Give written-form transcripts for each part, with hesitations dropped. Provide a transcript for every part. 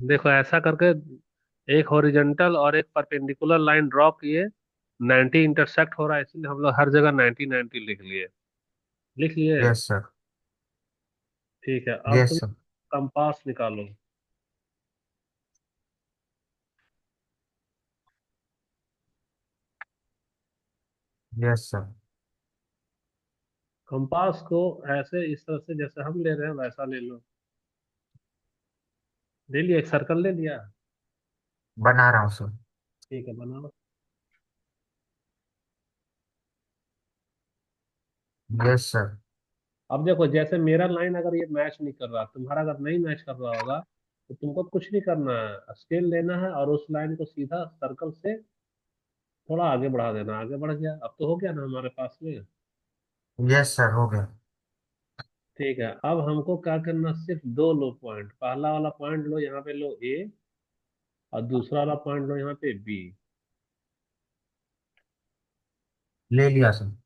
देखो ऐसा करके एक हॉरिजॉन्टल और एक परपेंडिकुलर लाइन ड्रॉ किए। 90 इंटरसेक्ट हो रहा है, इसलिए हम लोग हर जगह 90 90 लिख लिए। लिख लिए। Yes sir. ठीक है, अब यस तुम सर। कंपास निकालो। Yes sir. कंपास को ऐसे इस तरह से जैसे हम ले रहे हैं वैसा ले लो। ले लिया, एक सर्कल ले लिया। बना रहा हूँ सर। ठीक है, बनाओ। Yes sir. अब देखो, जैसे मेरा लाइन अगर ये मैच नहीं कर रहा, तुम्हारा अगर नहीं मैच कर रहा होगा, तो तुमको कुछ नहीं करना है, स्केल लेना है और उस लाइन को सीधा सर्कल से थोड़ा आगे बढ़ा देना। आगे बढ़ गया, अब तो हो गया ना हमारे पास में। यस सर, हो गया। ठीक है, अब हमको क्या करना, सिर्फ दो लो पॉइंट। पहला वाला पॉइंट लो, यहाँ पे लो ए, और दूसरा वाला पॉइंट लो यहाँ पे बी। ले लिया सर।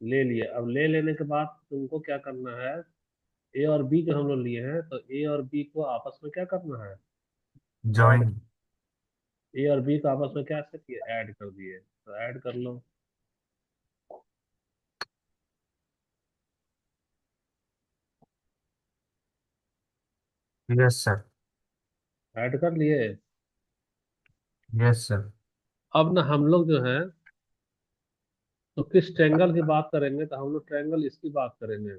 ले लिए। अब ले लेने के बाद तुमको क्या करना है, ए और बी जो हम लोग लिए हैं, तो ए और बी को आपस में क्या करना है, ऐड। जॉइन। ए और बी को आपस में क्या से किए, ऐड कर दिए, तो ऐड कर लो। Yes sir. ऐड कर लिए। Yes sir. अब ना हम लोग जो है, तो किस ट्रायंगल की बात करेंगे, तो हम लोग ट्रायंगल इसकी बात करेंगे।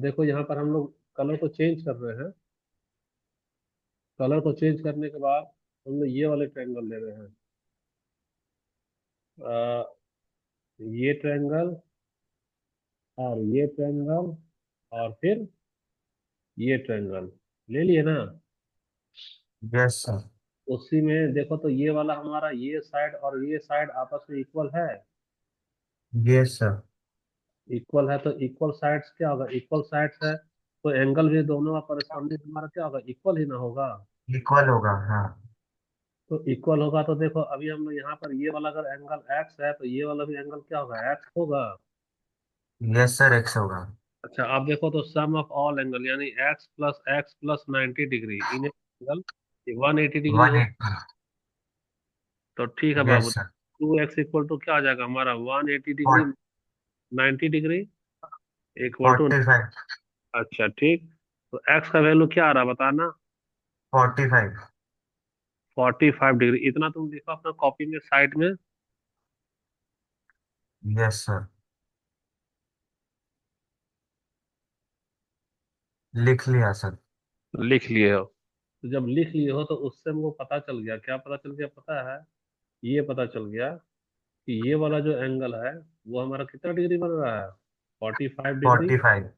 देखो यहाँ पर हम लोग कलर को चेंज कर रहे हैं। कलर को चेंज करने के बाद हम लोग ये वाले ट्रायंगल ले रहे हैं। आ, ये ट्रायंगल और ये ट्रायंगल और फिर ये ट्रायंगल ले लिए ना। Yes sir. उसी में देखो, तो ये वाला हमारा ये साइड और ये साइड आपस में इक्वल है। Yes sir. इक्वल है तो इक्वल साइड्स क्या होगा, इक्वल साइड्स है तो एंगल भी दोनों का करस्पॉन्डिंग हमारा क्या होगा, इक्वल ही ना होगा। इक्वल होगा, हाँ। तो इक्वल होगा तो देखो, अभी हम लोग यहाँ पर ये वाला अगर एंगल एक्स है, तो ये वाला भी एंगल क्या होगा, एक्स होगा। यस सर, एक्स होगा। अच्छा, आप देखो तो सम ऑफ ऑल एंगल यानी x plus 90 degree in angle 180 degree one हो। एट्टी तो ठीक है बाबू, yes sir. 2x equal to क्या आ जाएगा हमारा, 180 डिग्री 90 डिग्री इक्वल टू। 45। अच्छा ठीक। तो x का वैल्यू क्या आ रहा है बताना। 45। 45 डिग्री, इतना तुम लिखो अपना कॉपी में साइड में। यस सर, लिख लिया सर। लिख लिए हो। तो जब लिख लिए हो तो उससे हमको पता चल गया, क्या पता चल गया पता है, ये पता चल गया कि ये वाला जो एंगल है वो हमारा कितना डिग्री बन रहा है, 45 डिग्री। 45।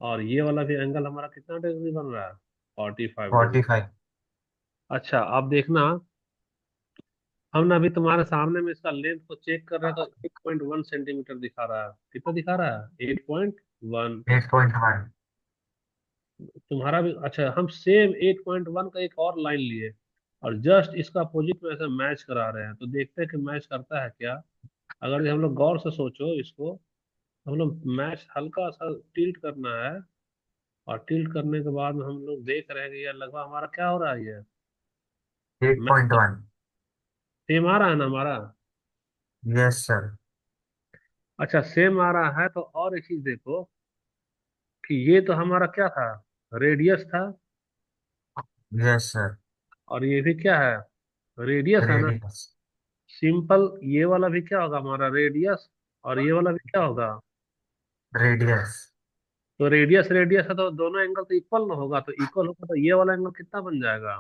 और ये वाला भी एंगल हमारा कितना डिग्री बन रहा है, 45 डिग्री। 45। अच्छा अब देखना, हम ना अभी तुम्हारे सामने में इसका लेंथ को चेक कर रहे हैं, तो 8.1 सेंटीमीटर दिखा रहा है। कितना दिखा रहा है, 8.1। 8.1। तुम्हारा भी अच्छा, हम सेम 8.1 का एक और लाइन लिए और जस्ट इसका अपोजिट में ऐसे मैच करा रहे हैं, तो देखते हैं कि मैच करता है क्या। अगर ये हम लोग गौर से सोचो इसको, हम लोग मैच हल्का सा टिल्ट करना है, और टिल्ट करने के बाद में हम लोग देख रहे हैं कि यार लगभग हमारा क्या हो रहा है, ये at match point one same आ रहा है ना हमारा। Yes sir. अच्छा सेम आ रहा है, तो और एक चीज देखो कि ये तो हमारा क्या था, रेडियस था। Yes sir. और ये भी क्या है, रेडियस है ना। रेडियस। सिंपल, ये वाला भी क्या होगा हमारा, रेडियस। और ये वाला भी क्या होगा। रेडियस। तो रेडियस रेडियस है तो दोनों एंगल तो इक्वल ना होगा, तो इक्वल होगा तो ये वाला एंगल कितना बन जाएगा,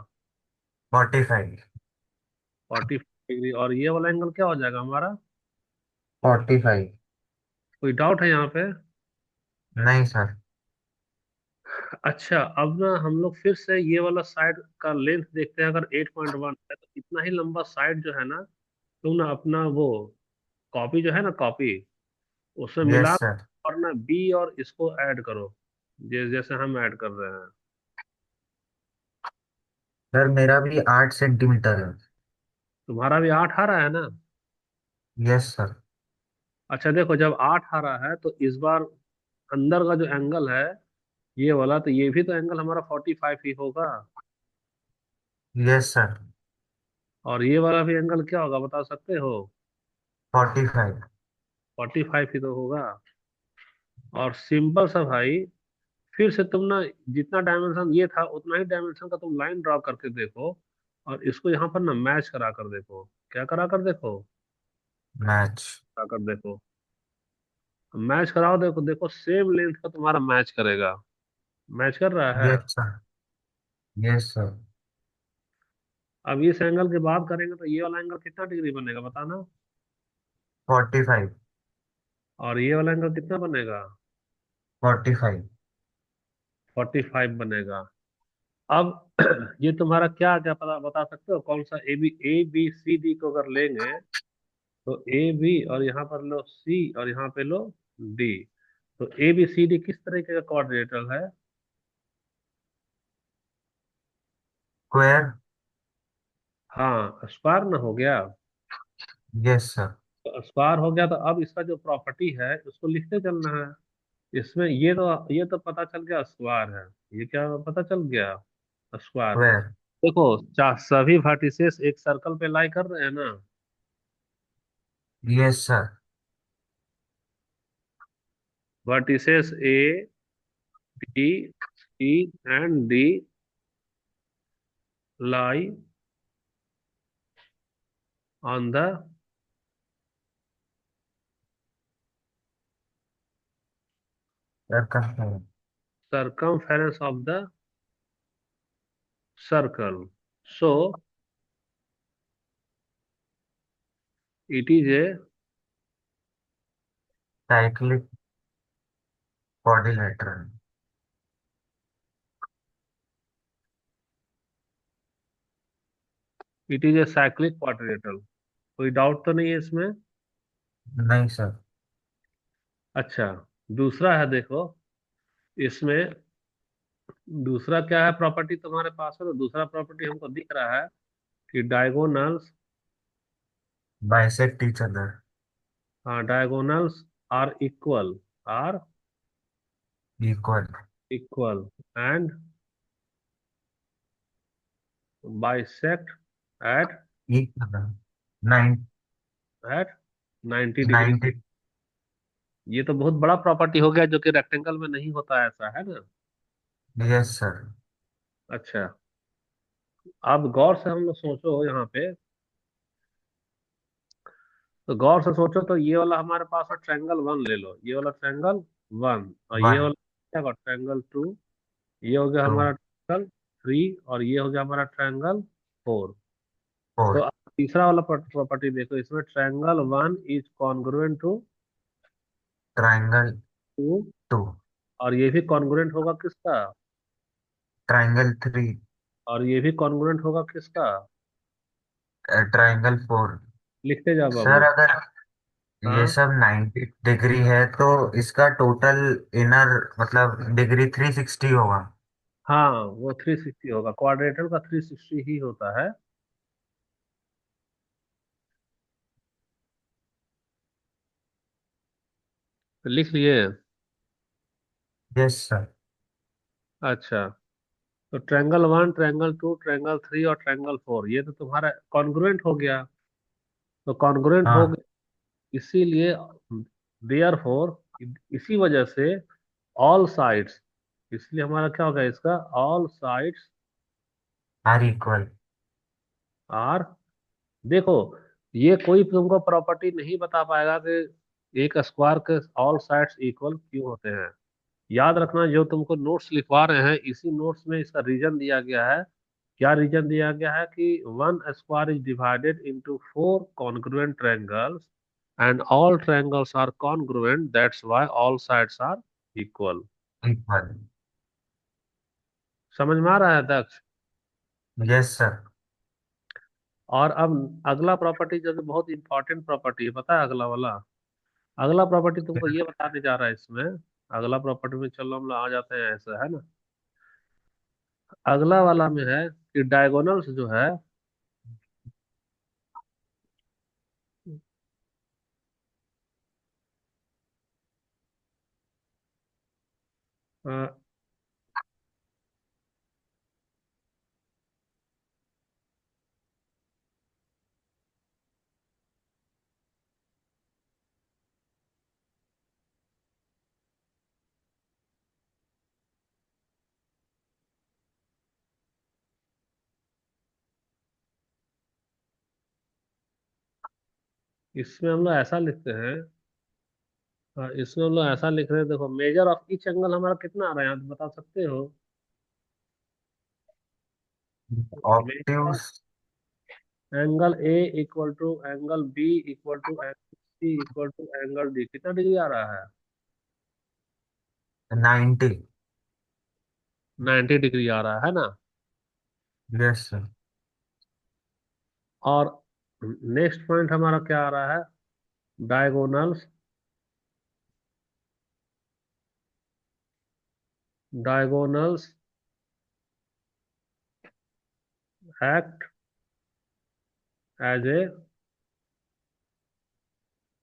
45। 45 डिग्री। और ये वाला एंगल क्या हो जाएगा हमारा। 45। कोई डाउट है यहाँ पे। नहीं सर। अच्छा अब ना हम लोग फिर से ये वाला साइड का लेंथ देखते हैं। अगर 8.1 है तो इतना ही लंबा साइड जो है ना, तुम ना अपना वो कॉपी जो है ना, कॉपी उसमें मिला यस सर। और ना बी और इसको ऐड करो, जैसे हम ऐड कर रहे हैं। सर मेरा भी 8 सेंटीमीटर है। तुम्हारा भी 8 आ रहा है ना। Yes sir. अच्छा देखो, जब 8 आ रहा है तो इस बार अंदर का जो एंगल है ये वाला, तो ये भी तो एंगल हमारा 45 ही होगा। Yes sir. और ये वाला भी एंगल क्या होगा बता सकते हो? 45। 45 ही तो होगा। और सिंपल सा भाई, फिर से तुम ना, जितना डायमेंशन ये था उतना ही डायमेंशन का तुम लाइन ड्रॉ करके देखो, और इसको यहाँ पर ना मैच करा कर देखो। क्या करा कर देखो? मैच। करा कर देखो। मैच कराओ, देखो देखो सेम लेंथ का तुम्हारा मैच करेगा। मैच कर रहा है। Yes sir. Yes sir. अब इस एंगल की बात करेंगे तो ये वाला एंगल कितना डिग्री बनेगा बताना? 45। और ये वाला एंगल कितना बनेगा? 45। 45 बनेगा। अब ये तुम्हारा क्या क्या पता बता सकते हो, कौन सा ए बी सी डी को अगर लेंगे, तो ए बी और यहाँ पर लो सी और यहाँ पे लो डी, तो ए बी सी डी किस तरीके का क्वाड्रिलेटरल है? स्क्वायर। हाँ, स्क्वायर ना हो गया। Yes sir. तो स्क्वायर हो गया, तो अब इसका जो प्रॉपर्टी है उसको लिखते चलना है। इसमें ये तो पता चल गया स्क्वायर है। ये क्या पता चल गया? स्क्वायर। स्क्वायर। देखो, सभी वर्टिसेस एक सर्कल पे लाई कर रहे हैं ना। Yes sir. Vertices A B C and D lie on the circle. circumference of the circle. So it is a cyclic quadrilateral. it is a cyclic quadrilateral। कोई doubt तो नहीं है इसमें? नहीं सर। अच्छा, दूसरा है देखो इसमें। दूसरा क्या है प्रॉपर्टी तुम्हारे पास है? तो दूसरा प्रॉपर्टी हमको दिख रहा है कि डायगोनल्स, बाइसेक्ट ईच अदर। हाँ diagonals are equal, are equal. Equal and bisect at each other. Nine. At 90 degree. 90। ये तो बहुत बड़ा प्रॉपर्टी हो गया जो कि रेक्टेंगल में नहीं होता, ऐसा है ना। Yes sir. अच्छा, अब गौर से हम लोग सोचो यहाँ पे, तो गौर से सोचो तो ये वाला हमारे पास है ट्रायंगल वन, ले लो ये वाला ट्रायंगल वन, और ये वन। वाला क्या होगा ट्रायंगल टू, ये हो गया टू। हमारा ट्रायंगल थ्री, और ये हो गया हमारा ट्रायंगल फोर। तो फोर। अब तीसरा वाला प्रॉपर्टी देखो, इसमें triangle one is congruent to triangle two, two. और ये भी कॉन्ग्रुएंट होगा किसका? Triangle three. और ये भी कॉन्ग्रुएंट होगा किसका? Triangle four. लिखते जाओ सर बाबू। अगर ये हाँ सब 90 डिग्री है तो इसका टोटल इनर मतलब डिग्री 360 होगा। हाँ, वो 360 होगा, क्वाड्रेटर का 360 ही होता है। तो लिख लिए। Yes sir. अच्छा, तो triangle one, triangle two, triangle three और ट्रायंगल फोर, ये तो तुम्हारा कॉन्ग्रुएंट हो गया। तो कॉन्ग्रुएंट हो हाँ। गया, इसीलिए देयर फोर, इसी वजह से ऑल साइड्स, इसलिए हमारा क्या होगा इसका, all sides are equal. Are, देखो ये कोई तुमको प्रॉपर्टी नहीं बता पाएगा कि एक स्क्वायर के ऑल साइड्स इक्वल क्यों होते हैं। याद रखना, जो तुमको नोट्स लिखवा रहे हैं इसी नोट्स में इसका रीजन दिया गया है। क्या रीजन दिया गया है कि one square is divided into four congruent triangles and all triangles are congruent, that's why all sides are equal. Equal. समझ में आ रहा है दक्ष? Yes sir. और अब अगला प्रॉपर्टी जो कि बहुत इंपॉर्टेंट प्रॉपर्टी है, पता है अगला वाला? अगला प्रॉपर्टी तुमको ये बताने जा रहा है इसमें। अगला प्रॉपर्टी में चलो हम लोग आ जाते हैं, ऐसा है ना। अगला वाला में है कि डायगोनल्स जो है, हाँ, इसमें हम लोग ऐसा लिखते हैं। हाँ, इसमें हम लोग ऐसा लिख रहे हैं, देखो मेजर ऑफ ईच एंगल हमारा कितना आ रहा है, यहाँ तो बता सकते हो। ऑप्टिव। Angle A equal to angle B equal to angle C equal to angle D, कितना डिग्री आ रहा है? 90। 90 डिग्री आ रहा है ना। Yes sir. और नेक्स्ट पॉइंट हमारा क्या आ रहा है? Diagonals, diagonals act as a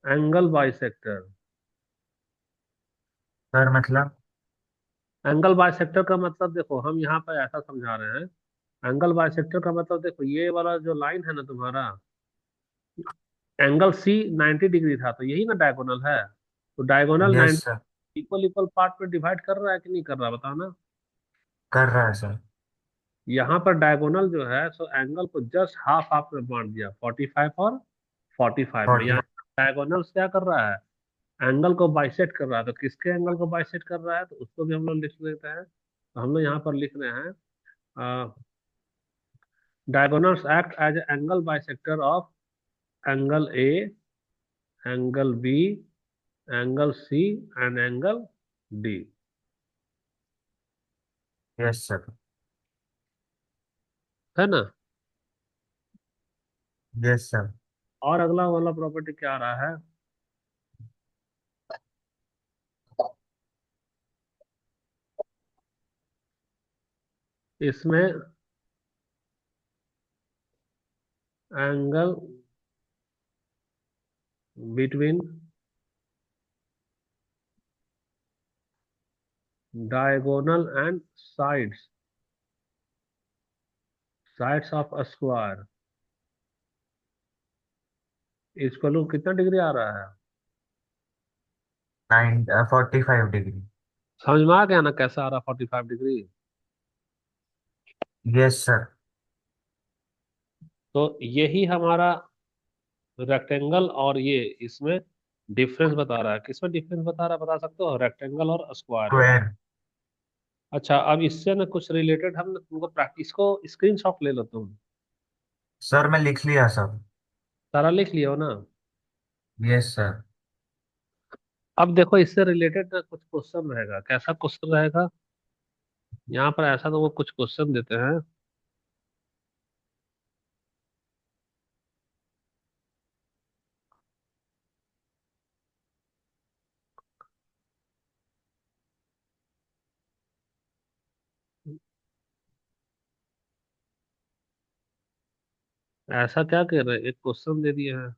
angle bisector. Sir मतलब। एंगल बाइसेक्टर का मतलब देखो हम यहाँ पर ऐसा समझा रहे हैं। एंगल बाइसेक्टर का मतलब देखो, ये वाला जो लाइन है ना तुम्हारा, एंगल सी 90 डिग्री था, तो यही ना डायगोनल है। तो diagonal yes 90 sir. Equal equal part में डिवाइड कर रहा है कि नहीं कर रहा, बताओ ना। कर रहा है सर। यहाँ पर डायगोनल जो है सो एंगल को जस्ट हाफ हाफ में बांट दिया, 45 और 45 में। 40। यहाँ डायगोनल क्या कर रहा है? एंगल को बाइसेक्ट कर रहा है। तो किसके एंगल को बाइसेक्ट कर रहा है, तो उसको भी हम लोग लिख देते हैं। तो हम लोग यहाँ पर लिख रहे हैं, diagonals act as angle bisector of angle A, angle B, angle C and angle D. Yes sir. है ना। Yes sir. और अगला वाला प्रॉपर्टी क्या आ रहा है? इसमें angle between diagonal and sides, sides of a square equal to कितना डिग्री आ रहा है? 45 डिग्री। समझ में आ गया ना कैसा आ रहा 45 डिग्री? Yes sir. तो यही हमारा रेक्टेंगल और ये इसमें डिफरेंस बता रहा है। किसमें डिफरेंस बता रहा है, बता सकते हो? रेक्टेंगल और स्क्वायर में। स्क्वायर। अच्छा, अब इससे ना कुछ रिलेटेड हम तुमको प्रैक्टिस को स्क्रीनशॉट ले लो तुम। सर मैं लिख लिया सब। सारा लिख लिया हो ना? Yes sir. अब देखो इससे रिलेटेड ना कुछ क्वेश्चन रहेगा। कैसा क्वेश्चन रहेगा? यहाँ पर ऐसा तुमको कुछ क्वेश्चन देते हैं। ऐसा क्या कह रहे हैं, एक क्वेश्चन दे दिए हैं।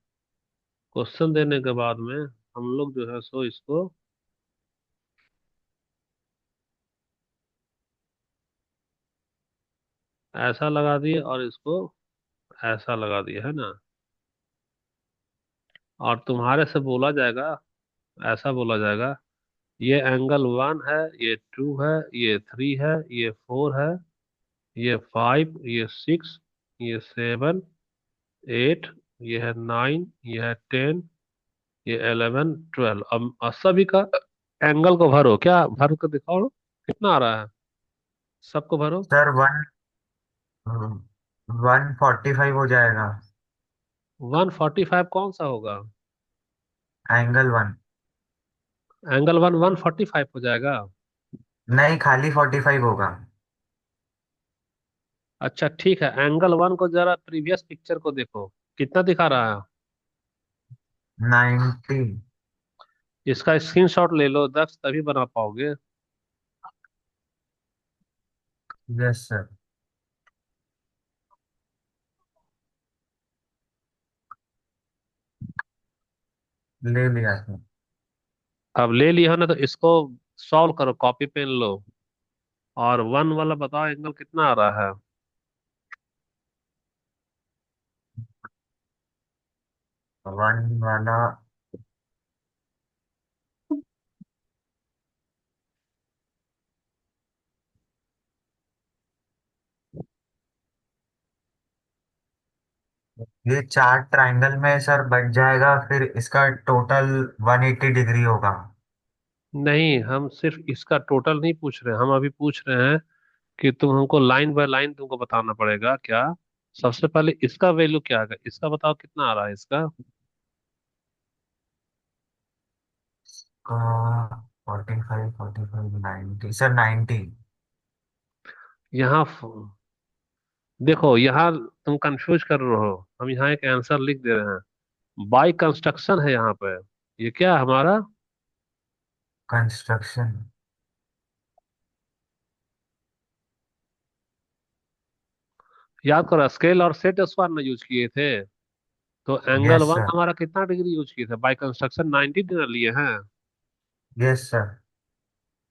क्वेश्चन देने के बाद में हम लोग जो है सो इसको ऐसा लगा दिए और इसको ऐसा लगा दिए, है ना। और तुम्हारे से बोला जाएगा, ऐसा बोला जाएगा, ये एंगल 1 है, ये 2 है, ये 3 है, ये 4 है, ये 5, ये 6, ये 7, 8, ये है 9, ये है 10, ये 11, 12। अब सभी का एंगल को भरो, क्या भर कर दिखाओ कितना आ रहा है। सबको भरो। सर 145 हो जाएगा। 145 कौन सा होगा? एंगल 1। एंगल वन 145 हो जाएगा। नहीं, खाली 45 होगा। अच्छा ठीक है, एंगल 1 को जरा प्रीवियस पिक्चर को देखो, कितना दिखा रहा है। 90। इसका स्क्रीनशॉट ले लो दक्ष, तभी बना पाओगे। Yes sir. ले लिया सर। अब ले लिया हो ना, तो इसको सॉल्व करो, कॉपी पेन लो, और वन वाला बताओ एंगल कितना आ रहा है। वन वाला, ये चार ट्रायंगल में सर बच जाएगा, फिर इसका टोटल 180 डिग्री होगा। नहीं, हम सिर्फ इसका टोटल नहीं पूछ रहे, हम अभी पूछ रहे हैं कि तुम हमको लाइन बाय लाइन तुमको बताना पड़ेगा क्या। सबसे पहले इसका वैल्यू क्या है, इसका बताओ कितना आ रहा है इसका। 45, 45, 90 सर, 90। यहाँ देखो, यहाँ तुम कंफ्यूज कर रहे हो, हम यहाँ एक आंसर लिख दे रहे हैं। बाय कंस्ट्रक्शन है यहाँ पे। ये क्या है हमारा। कंस्ट्रक्शन। याद करो, स्केल और सेट स्क्वायर में यूज किए थे। तो एंगल यस वन सर। हमारा कितना डिग्री यूज किए थे, बाय कंस्ट्रक्शन 90 डिग्री लिए हैं। Yes sir.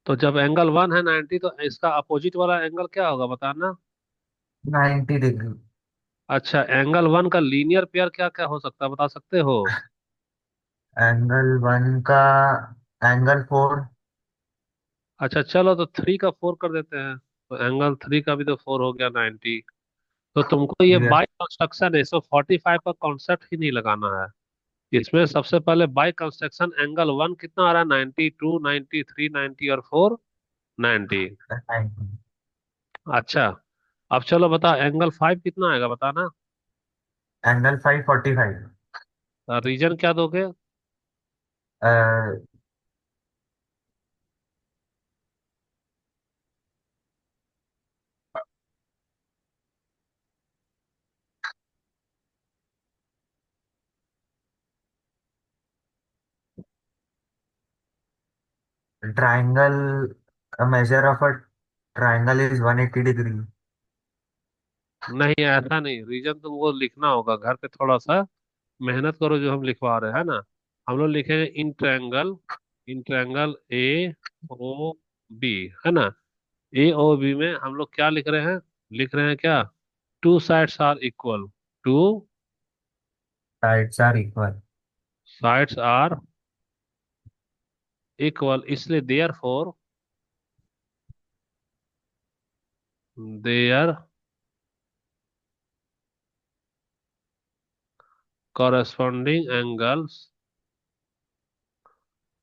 तो जब एंगल वन है 90, तो इसका अपोजिट वाला एंगल क्या होगा बताना। 90 डिग्री। अच्छा, एंगल वन का लीनियर पेयर क्या क्या हो सकता है, बता सकते हो। एंगल वन का एंगल 4। अच्छा चलो, तो थ्री का फोर कर देते हैं, तो एंगल थ्री का भी तो फोर हो गया 90। तो तुमको ये यस। बाय कंस्ट्रक्शन है, इसमें 45 का कॉन्सेप्ट ही नहीं लगाना है। इसमें सबसे पहले बाय कंस्ट्रक्शन एंगल वन कितना आ रहा है, 92, 93, 90 और फोर, 90। अच्छा, अब चलो बता, एंगल फाइव कितना आएगा बताना। एंगल 5, 45। रीजन क्या दोगे। Triangle, measure of a triangle is 180 degree. नहीं, ऐसा नहीं, रीजन तुमको लिखना होगा घर पे, थोड़ा सा मेहनत करो, जो हम लिखवा रहे हैं ना। हम लोग लिखेंगे in triangle A O B, है ना। ए ओ बी में हम लोग क्या लिख रहे हैं क्या, two sides are equal, two sides are equal. Sides are equal, इसलिए there corresponding angles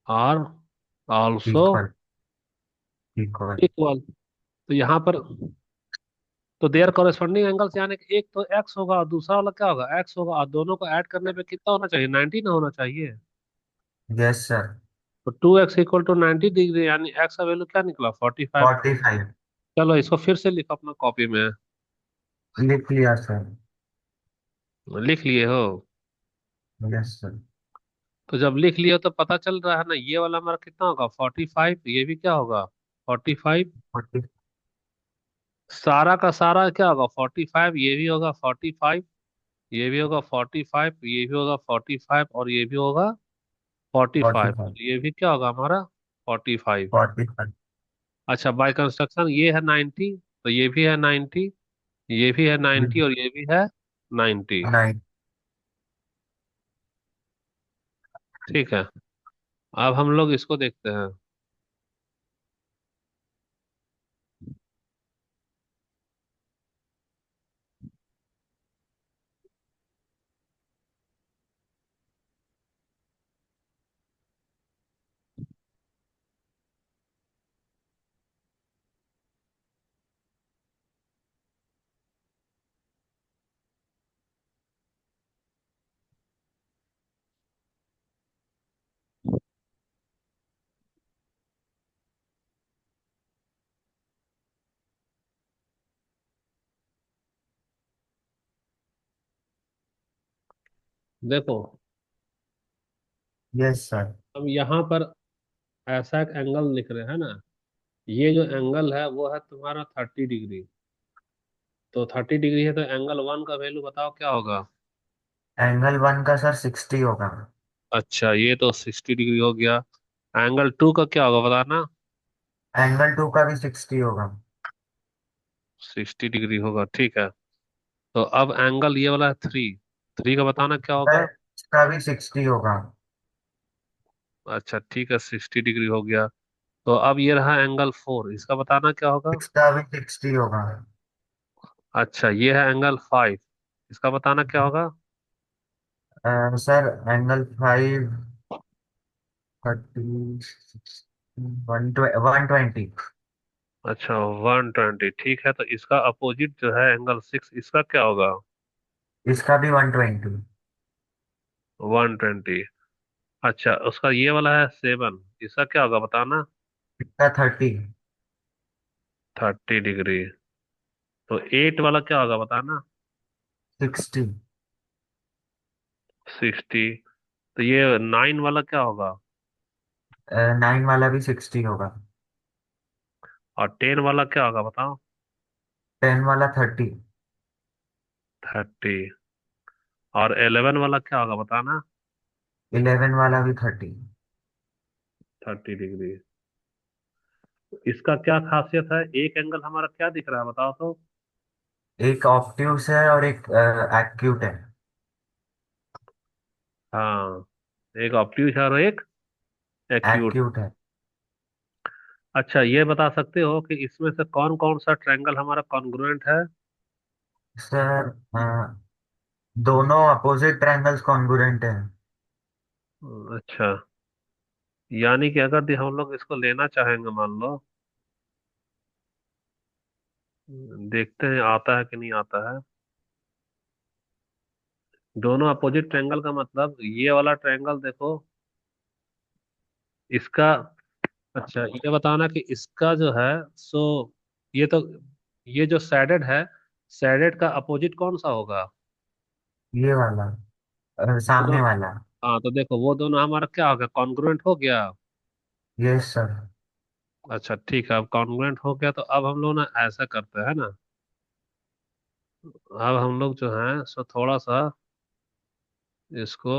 are also equal. Equal. Equal. तो यहाँ पर, तो देयर कॉरेस्पॉन्डिंग एंगल्स, यानी कि एक तो एक्स होगा और दूसरा वाला क्या होगा, एक्स होगा, और दोनों को ऐड करने पे कितना होना चाहिए, 90 ना होना चाहिए। Yes sir. तो 2x = 90 डिग्री, यानी एक्स का वैल्यू क्या निकला, 45। 45। चलो इसको फिर से लिखो अपना कॉपी में। लिख लिया सर। लिख लिए हो। Yes sir. तो जब लिख लिए हो तो पता चल रहा है ना, ये वाला हमारा कितना होगा 45, ये भी क्या होगा 45। 40। सारा का सारा क्या होगा 45, ये भी होगा 45, ये भी होगा 45, ये भी होगा 45, और ये भी होगा 45, 45। ये भी क्या होगा हमारा 45। 45। अच्छा, बाय कंस्ट्रक्शन ये है 90, तो ये भी है 90, ये भी है 90 और ये भी है 90। 9। ठीक है, अब हम लोग इसको देखते हैं। देखो, यस सर। हम यहाँ पर ऐसा एक एंगल लिख रहे हैं ना, ये जो एंगल है वो है तुम्हारा 30 डिग्री। तो 30 डिग्री है, तो एंगल वन का वैल्यू बताओ क्या होगा। एंगल वन का सर 60 होगा। अच्छा, ये तो 60 डिग्री हो गया। एंगल टू का क्या होगा बताना। एंगल टू का भी 60 होगा। 60 डिग्री होगा, ठीक है। तो अब एंगल ये वाला है 3, 3 का बताना क्या सर होगा। इसका भी 60 होगा। अच्छा ठीक है, 60 डिग्री हो गया। तो अब ये रहा एंगल 4, इसका बताना क्या होगा। इसका भी 60 होगा। अच्छा ये है एंगल 5, इसका बताना क्या होगा। Sir angle 5, 30, 120। अच्छा 120, ठीक है। तो इसका अपोजिट जो है एंगल 6, इसका क्या होगा। इसका भी 120। 120। अच्छा उसका ये वाला है 7, इसका क्या होगा बताना। इसका 30। 30 डिग्री। तो 8 वाला क्या होगा बताना। 60। 60। तो ये 9 वाला क्या होगा। 9 वाला भी 60 होगा। और 10 वाला क्या होगा बताओ। 10 वाला 30। 30। और 11 वाला क्या होगा बताना। 11 वाला भी 30। 30 डिग्री। इसका क्या खासियत है, एक एंगल हमारा क्या दिख रहा है बताओ तो। एक ऑब्ट्यूस है और एक एक्यूट है। हाँ, एक ऑब्ट्यूज है और एक एक्यूट। एक्यूट है। अच्छा ये बता सकते हो कि इसमें से कौन कौन सा ट्रायंगल हमारा कॉन्ग्रुएंट है। सर दोनों अपोजिट ट्रायंगल्स कॉन्ग्रुएंट हैं। अच्छा, यानी कि अगर हम लोग इसको लेना चाहेंगे मान लो, देखते हैं आता है कि नहीं आता है। दोनों अपोजिट ट्रायंगल का मतलब ये वाला ट्रायंगल देखो, इसका। अच्छा ये बताना कि इसका जो है, सो ये तो, ये जो सैडेड है, सैडेड का अपोजिट कौन सा होगा। ये वाला दोनों। सामने वाला। हाँ तो देखो वो दोनों हमारा क्या हो गया, कॉन्ग्रुएंट हो गया। Yes sir. अच्छा ठीक है, अब कॉन्ग्रुएंट हो गया तो अब हम लोग ना ऐसा करते हैं ना, अब हम लोग जो है सो थोड़ा सा इसको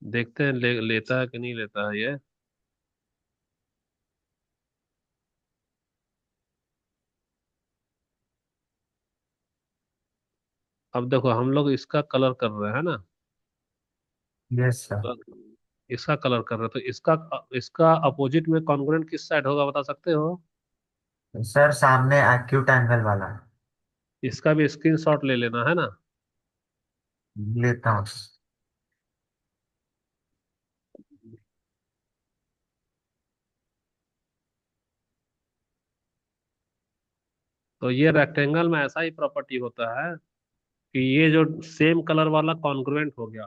देखते हैं, लेता है कि नहीं लेता है ये। अब देखो हम लोग इसका कलर कर रहे हैं ना, यस सर। तो इसका कलर कर रहे हैं तो इसका, इसका अपोजिट में कॉन्ग्रुएंट किस साइड होगा बता सकते हो। सर सामने एक्यूट एंगल वाला। इसका भी स्क्रीनशॉट ले लेना है ना। लेता हूँ। तो ये रेक्टेंगल में ऐसा ही प्रॉपर्टी होता है कि ये जो सेम कलर वाला कॉन्ग्रुएंट हो गया,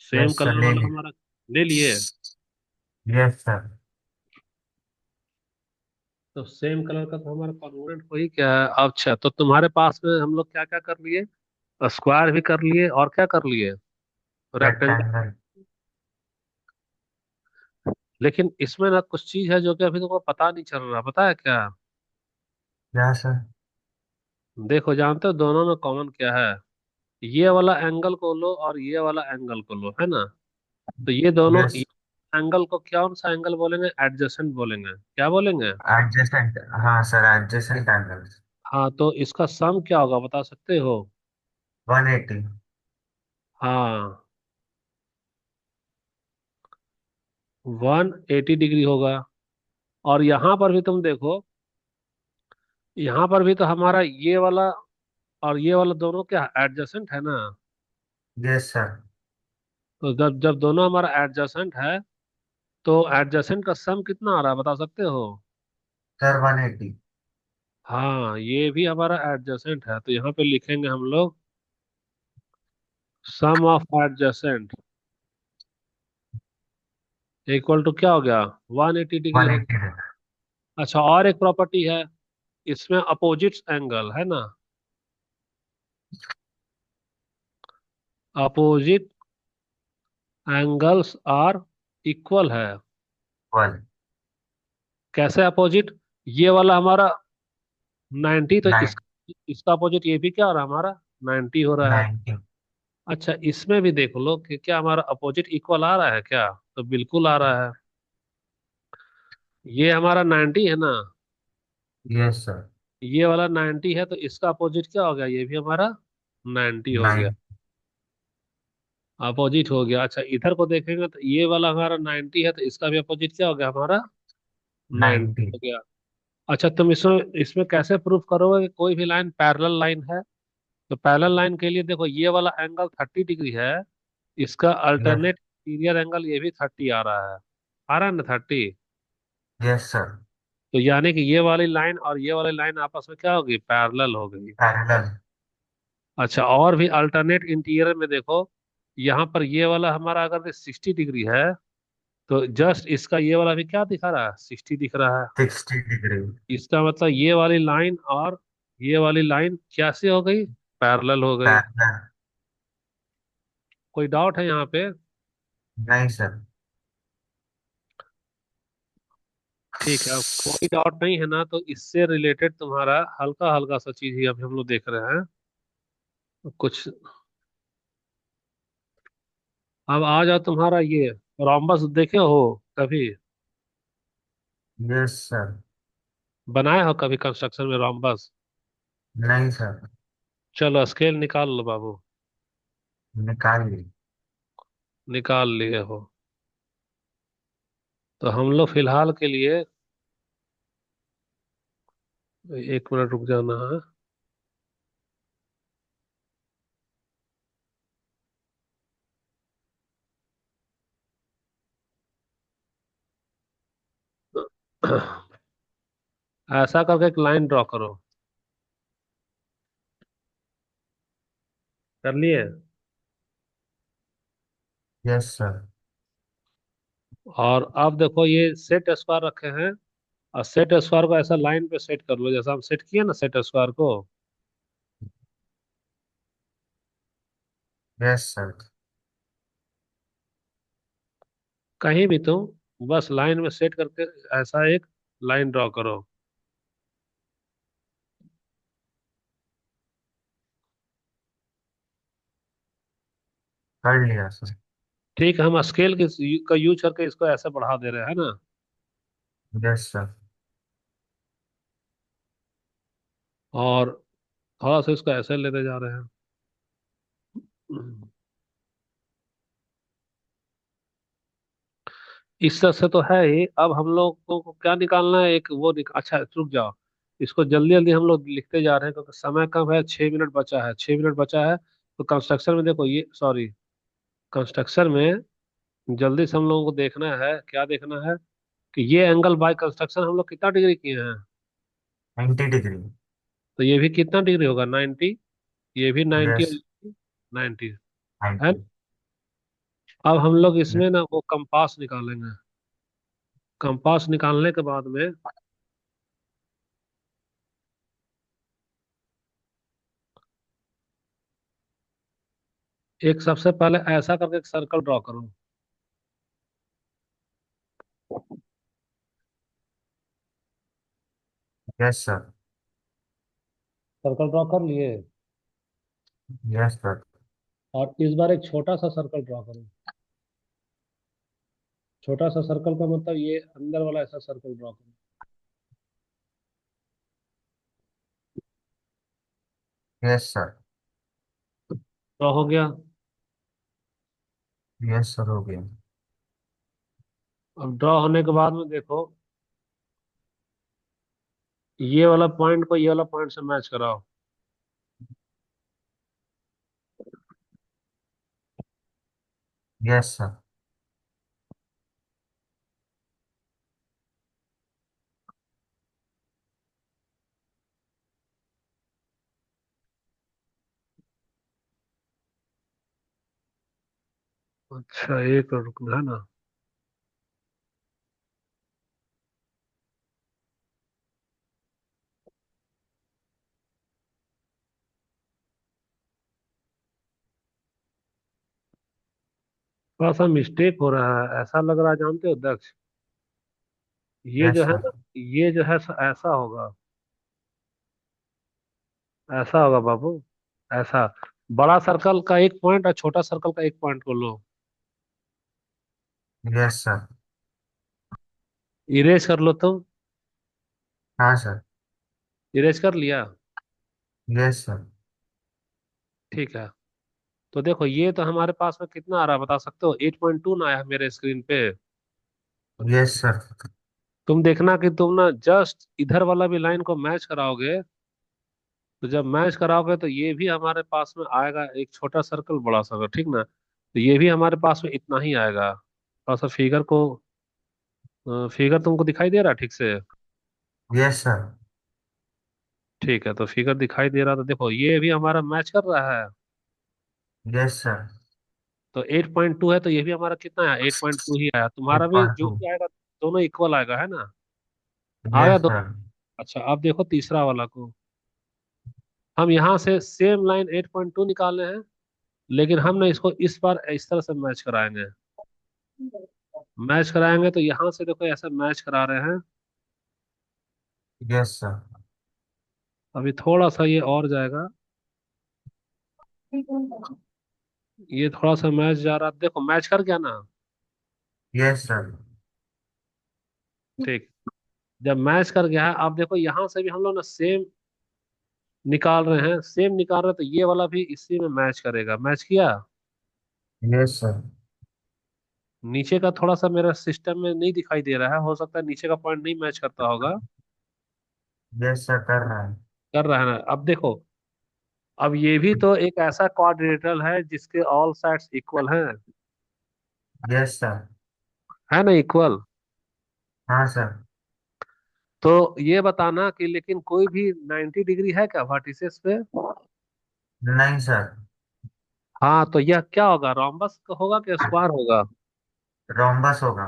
सेम यस सर कलर ले वाला ली। हमारा ले लिए। Yes sir. तो सेम कलर का तो हमारा कॉन्ग्रुएंट हो ही क्या है। अच्छा तो तुम्हारे पास में हम लोग क्या क्या कर लिए, स्क्वायर भी कर लिए और क्या कर लिए, रेक्टेंगल। रेक्टेंगल। लेकिन इसमें ना कुछ चीज है जो कि अभी तुमको पता नहीं चल रहा, पता है क्या। क्या सर। देखो जानते हो दोनों में कॉमन क्या है, ये वाला एंगल को लो और ये वाला एंगल को लो, है ना। तो ये दोनों यस। एंगल को कौन सा एंगल बोलेंगे, एडजेसेंट बोलेंगे, क्या बोलेंगे। एडजेसेंट। हाँ सर एडजेसेंट एंगल्स। हाँ तो इसका सम क्या होगा बता सकते हो। 180। हाँ 180 डिग्री होगा। और यहाँ पर भी तुम देखो, यहाँ पर भी तो हमारा ये वाला और ये वाला दोनों क्या एडजेसेंट है ना। Yes sir. तो जब जब दोनों हमारा एडजेसेंट है, तो एडजेसेंट का सम कितना आ रहा है बता सकते हो। सर 180। हाँ ये भी हमारा एडजेसेंट है, तो यहाँ पे लिखेंगे हम लोग सम ऑफ एडजेसेंट इक्वल टू क्या हो गया, 180 डिग्री हो 180 गया। है। अच्छा और एक प्रॉपर्टी है, इसमें अपोजिट एंगल है ना, अपोजिट एंगल्स आर इक्वल है। वन। कैसे अपोजिट, ये वाला हमारा 90, तो नाइन। इसका अपोजिट ये भी क्या हो रहा है हमारा 90 हो रहा है। 90। अच्छा, इसमें भी देख लो कि क्या हमारा अपोजिट इक्वल आ रहा है क्या। तो बिल्कुल आ रहा है। ये हमारा 90 है ना। Yes sir. ये वाला 90 है, तो इसका अपोजिट क्या हो गया, ये भी हमारा 90 हो गया। 9। अपोजिट हो गया। अच्छा, इधर को देखेंगे तो ये वाला हमारा 90 है, तो इसका भी अपोजिट क्या हो गया हमारा 90 90। हो गया। अच्छा, तुम इसमें इसमें कैसे प्रूफ करोगे कि कोई भी लाइन पैरेलल लाइन है। तो पैरेलल लाइन के लिए देखो, ये वाला एंगल 30 डिग्री है। इसका यस। अल्टरनेट इंटीरियर एंगल ये भी 30 आ रहा है ना 30। Yes sir. तो यानी कि ये वाली लाइन और ये वाली लाइन आपस में क्या होगी, पैरेलल हो गई। पैरेलल। अच्छा, और भी अल्टरनेट इंटीरियर में देखो, यहाँ पर ये वाला हमारा अगर 60 डिग्री है, तो जस्ट इसका ये वाला भी क्या दिखा रहा है, 60 दिख रहा है। 60 डिग्री। इसका मतलब ये वाली लाइन और ये वाली लाइन कैसे हो गई, पैरेलल हो गई। पैरेलल। कोई डाउट है यहाँ पे। नहीं सर। ठीक है, अब कोई डाउट नहीं है ना, तो इससे रिलेटेड तुम्हारा हल्का हल्का सा चीज ही अभी हम लोग देख रहे हैं कुछ। अब आ जाओ, तुम्हारा ये रोम्बस देखे हो कभी, यस सर। बनाए हो कभी कंस्ट्रक्शन में रोम्बस। नहीं सर। चलो स्केल निकाल लो बाबू। निकाल ली। निकाल लिए हो, तो हम लोग फिलहाल के लिए 1 मिनट रुक जाना है। ऐसा करके एक लाइन ड्रॉ करो। कर लिए। Yes sir. और अब देखो, ये सेट स्क्वायर रखे हैं, और सेट स्क्वायर को ऐसा लाइन पे सेट कर लो जैसा हम सेट किए ना सेट स्क्वायर को। Yes sir. कहीं भी तुम बस लाइन में सेट करके ऐसा एक लाइन ड्रॉ करो। कर लिया सर। ठीक है, हम स्केल का यूज करके इसको ऐसे बढ़ा दे रहे हैं ना। Yes sir. और थोड़ा सा इसको ऐसे लेते जा रहे हैं। इस तरह से तो है ही। अब हम लोग को क्या निकालना है, एक वो अच्छा रुक जाओ, इसको जल्दी जल्दी हम लोग लिखते जा रहे हैं क्योंकि समय कम है, 6 मिनट बचा है, 6 मिनट बचा है। तो कंस्ट्रक्शन में देखो, ये सॉरी, कंस्ट्रक्शन में जल्दी से हम लोगों को देखना है, क्या देखना है कि ये एंगल बाय कंस्ट्रक्शन हम लोग कितना डिग्री किए हैं। 90 डिग्री। तो ये भी कितना डिग्री होगा, 90। ये भी 90 यस। और 90 है। 90। अब हम लोग इसमें ना वो कंपास निकालेंगे। कंपास निकालने के बाद में एक सबसे पहले ऐसा करके एक सर्कल ड्रॉ करो। Yes sir. सर्कल ड्रॉ कर लिए। Yes sir. और इस बार एक छोटा सा सर्कल ड्रॉ करो। छोटा सा सर्कल का मतलब ये अंदर वाला ऐसा सर्कल ड्रॉ करो। Yes sir. ड्रॉ हो गया। यस सर हो गया। अब ड्रॉ होने के बाद में देखो, ये वाला पॉइंट को ये वाला पॉइंट से मैच कराओ। Yes sir. अच्छा, एक रुकना है ना। थोड़ा सा मिस्टेक हो रहा है, ऐसा लग रहा है, जानते हो दक्ष, ये जो यस है सर। ना, ये जो है ऐसा होगा, ऐसा होगा बाबू, ऐसा। बड़ा सर्कल का एक पॉइंट और छोटा सर्कल का एक पॉइंट को लो। Yes sir. इरेज कर लो तुम। हाँ सर। इरेज कर लिया। Yes sir. ठीक है। तो देखो ये तो हमारे पास में कितना आ रहा है बता सकते हो? 8.2 ना आया है मेरे स्क्रीन पे। Yes sir. तुम देखना कि तुम ना जस्ट इधर वाला भी लाइन को मैच कराओगे। तो जब मैच कराओगे तो ये भी हमारे पास में आएगा, एक छोटा सर्कल बड़ा सर्कल, ठीक ना? तो ये भी हमारे पास में इतना ही आएगा। थोड़ा सा फिगर को, फिगर तुमको दिखाई दे रहा है ठीक से? Yes sir. ठीक है, तो फिगर दिखाई दे रहा, तो देखो ये भी हमारा मैच कर रहा है। Yes sir. तो 8.2 है, तो ये भी हमारा कितना है? 8.2 ही आया, तुम्हारा एट भी पॉइंट जो टू भी आएगा दोनों इक्वल आएगा, है ना? आ गया यस दो। सर। अच्छा, अब देखो तीसरा वाला को। हम यहाँ से सेम लाइन 8.2 निकाले हैं, लेकिन हमने इसको इस बार इस तरह से मैच कराएंगे। मैच कराएंगे तो यहाँ से देखो ऐसा मैच करा रहे हैं। Yes sir. अभी थोड़ा सा ये और जाएगा। ये थोड़ा सा मैच जा रहा, देखो मैच कर गया ना? Yes sir. ठीक। जब मैच कर गया है, आप देखो यहाँ से भी हम लोग ना सेम निकाल रहे हैं, सेम निकाल रहे हैं, तो ये वाला भी इसी में मैच करेगा। मैच किया। Yes sir. नीचे का थोड़ा सा मेरा सिस्टम में नहीं दिखाई दे रहा है, हो सकता है नीचे का पॉइंट नहीं मैच करता होगा। यस सर कर रहा है। कर रहा है ना? अब देखो, अब ये भी तो एक ऐसा क्वाड्रिलेटरल है जिसके ऑल साइड्स इक्वल हैं। Yes sir. है ना इक्वल? हाँ सर। तो ये बताना कि लेकिन कोई भी 90 डिग्री है क्या वर्टिसेस पे? नहीं सर। हाँ, तो यह क्या होगा, रोम्बस होगा कि स्क्वायर होगा? रोम्बस होगा।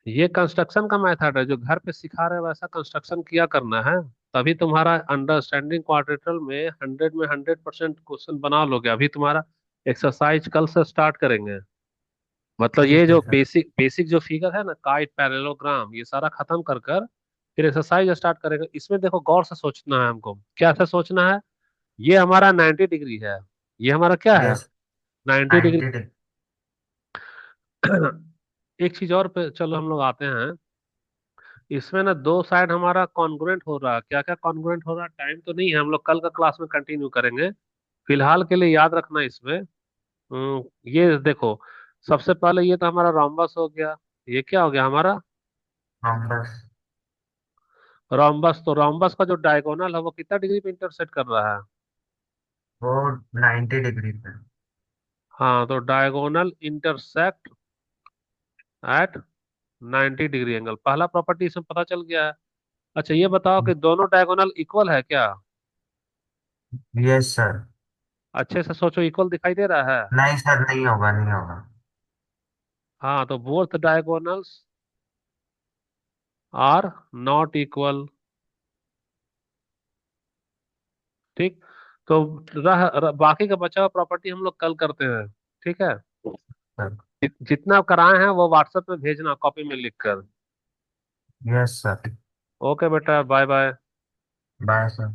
ये कंस्ट्रक्शन का मेथड है, जो घर पे सिखा रहे हैं वैसा कंस्ट्रक्शन किया करना है। तभी तुम्हारा अंडरस्टैंडिंग क्वाड्रेटरल में 100 में 100% क्वेश्चन बना लोगे। अभी तुम्हारा एक्सरसाइज कल से स्टार्ट करेंगे। मतलब ये ठीक है जो सर। बेसिक बेसिक जो फिगर है ना, काइट पैरेललोग्राम, ये सारा खत्म कर कर फिर एक्सरसाइज स्टार्ट करेंगे। इसमें देखो गौर से सोचना है हमको, क्या से सोचना है। ये हमारा 90 डिग्री है। ये हमारा क्या है? यस। 90 डिग्री। 90 डिग्री। एक चीज और पे चलो हम लोग आते हैं। इसमें ना दो साइड हमारा कॉन्ग्रुएंट हो रहा है। क्या क्या कॉन्ग्रुएंट हो रहा है? टाइम तो नहीं है, हम लोग कल का क्लास में कंटिन्यू करेंगे। फिलहाल के लिए याद रखना इसमें। ये देखो, सबसे पहले ये तो हमारा रोम्बस हो गया। ये क्या हो गया हमारा? रोम्बस। रोम्बस। तो रोम्बस का जो डायगोनल है वो कितना डिग्री पे इंटरसेक्ट कर रहा है? वो 90 डिग्री पे। हाँ, तो diagonal intersect at 90 degree angle, पहला प्रॉपर्टी इसमें पता चल गया है। अच्छा, ये बताओ कि दोनों डायगोनल इक्वल है क्या? Yes sir. अच्छे से सोचो, इक्वल दिखाई दे रहा है? नहीं सर, नहीं होगा, नहीं होगा। हाँ, तो both diagonals are not equal. ठीक। तो बाकी का बचा हुआ प्रॉपर्टी हम लोग कल करते हैं। ठीक है। सर। जितना कराए हैं वो व्हाट्सएप में भेजना कॉपी में लिख कर। Yes sir. ओके बेटा, बाय बाय। Bye sir.